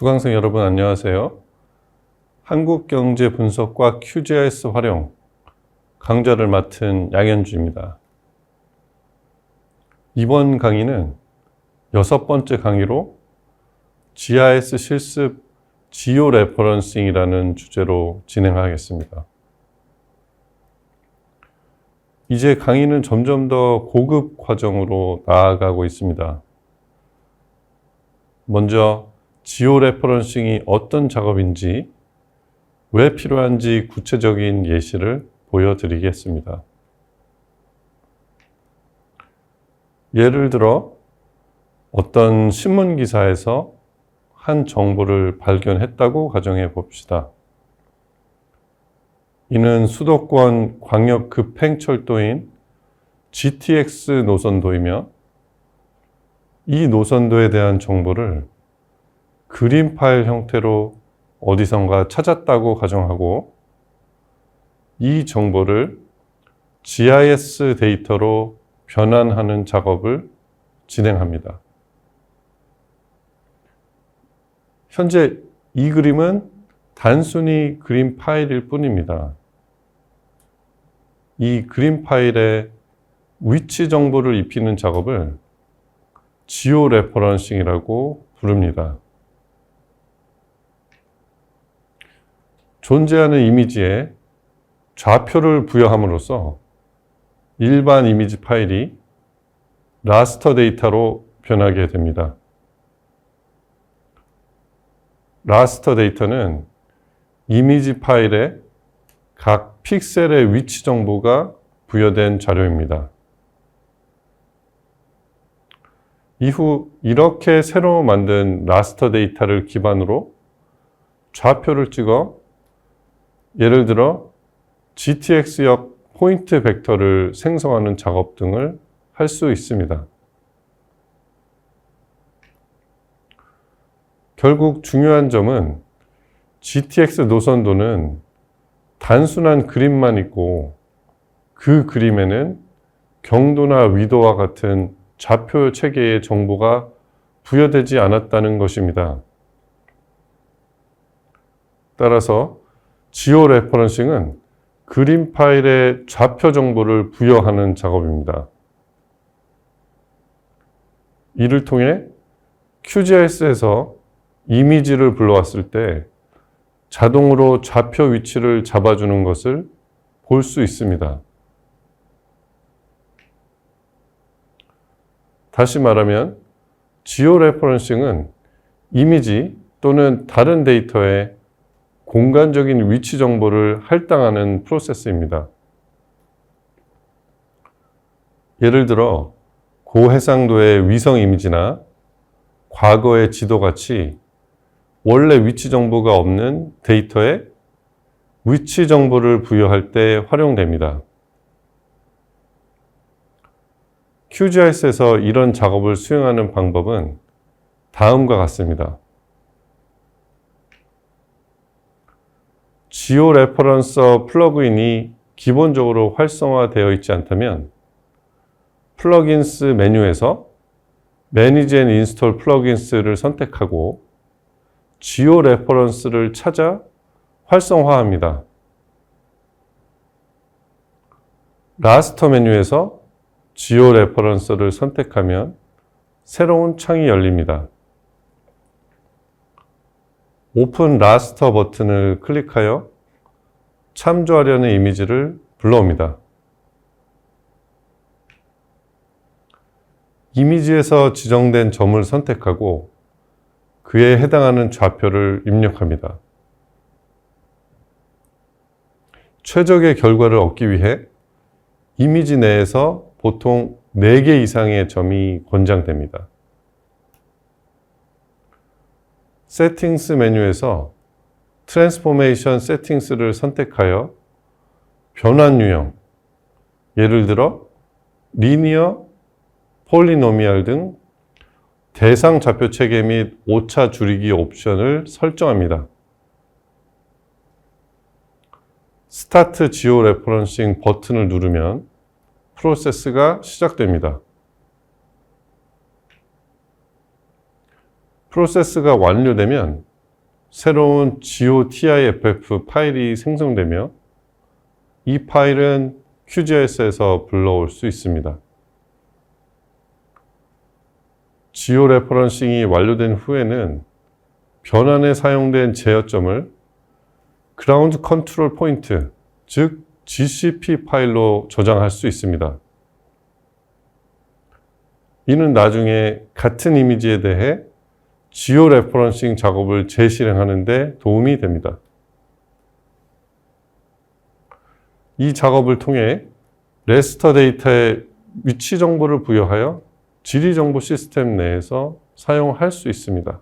수강생 여러분 안녕하세요. 한국경제분석과 QGIS 활용 강좌를 맡은 양현주입니다. 이번 강의는 6번째 강의로 GIS 실습 지오 레퍼런싱이라는 주제로 진행하겠습니다. 이제 강의는 점점 더 고급 과정으로 나아가고 있습니다. 먼저 지오 레퍼런싱이 어떤 작업인지, 왜 필요한지 구체적인 예시를 보여드리겠습니다. 예를 들어 어떤 신문 기사에서 한 정보를 발견했다고 가정해 봅시다. 이는 수도권 광역 급행철도인 GTX 노선도이며 이 노선도에 대한 정보를 그림 파일 형태로 어디선가 찾았다고 가정하고 이 정보를 GIS 데이터로 변환하는 작업을 진행합니다. 현재 이 그림은 단순히 그림 파일일 뿐입니다. 이 그림 파일에 위치 정보를 입히는 작업을 지오 레퍼런싱이라고 부릅니다. 존재하는 이미지에 좌표를 부여함으로써 일반 이미지 파일이 라스터 데이터로 변하게 됩니다. 라스터 데이터는 이미지 파일에 각 픽셀의 위치 정보가 부여된 자료입니다. 이후 이렇게 새로 만든 라스터 데이터를 기반으로 좌표를 찍어 예를 들어 GTX역 포인트 벡터를 생성하는 작업 등을 할 수 있습니다. 결국 중요한 점은 GTX 노선도는 단순한 그림만 있고 그 그림에는 경도나 위도와 같은 좌표 체계의 정보가 부여되지 않았다는 것입니다. 따라서 지오 레퍼런싱은 그림 파일에 좌표 정보를 부여하는 작업입니다. 이를 통해 QGIS에서 이미지를 불러왔을 때 자동으로 좌표 위치를 잡아주는 것을 볼 수 있습니다. 다시 말하면 지오 레퍼런싱은 이미지 또는 다른 데이터에 공간적인 위치 정보를 할당하는 프로세스입니다. 예를 들어 고해상도의 위성 이미지나 과거의 지도같이 원래 위치 정보가 없는 데이터에 위치 정보를 부여할 때 활용됩니다. QGIS에서 이런 작업을 수행하는 방법은 다음과 같습니다. 지오 레퍼런서 플러그인이 기본적으로 활성화되어 있지 않다면 플러긴스 메뉴에서 Manage and Install Plugins를 선택하고 지오 레퍼런스를 찾아 활성화합니다. 라스터 메뉴에서 지오 레퍼런스를 선택하면 새로운 창이 열립니다. 오픈 라스터 버튼을 클릭하여 참조하려는 이미지를 불러옵니다. 이미지에서 지정된 점을 선택하고 그에 해당하는 좌표를 입력합니다. 최적의 결과를 얻기 위해 이미지 내에서 보통 4개 이상의 점이 권장됩니다. 세팅스 메뉴에서 트랜스포메이션 세팅스를 선택하여 변환 유형, 예를 들어 리니어, 폴리노미얼 등 대상 좌표 체계 및 오차 줄이기 옵션을 설정합니다. 스타트 지오 레퍼런싱 버튼을 누르면 프로세스가 시작됩니다. 프로세스가 완료되면 새로운 GeoTIFF 파일이 생성되며 이 파일은 QGIS에서 불러올 수 있습니다. 지오레퍼런싱이 완료된 후에는 변환에 사용된 제어점을 그라운드 컨트롤 포인트, 즉 GCP 파일로 저장할 수 있습니다. 이는 나중에 같은 이미지에 대해 지오레퍼런싱 작업을 재실행하는 데 도움이 됩니다. 이 작업을 통해 레스터 데이터에 위치 정보를 부여하여 지리 정보 시스템 내에서 사용할 수 있습니다.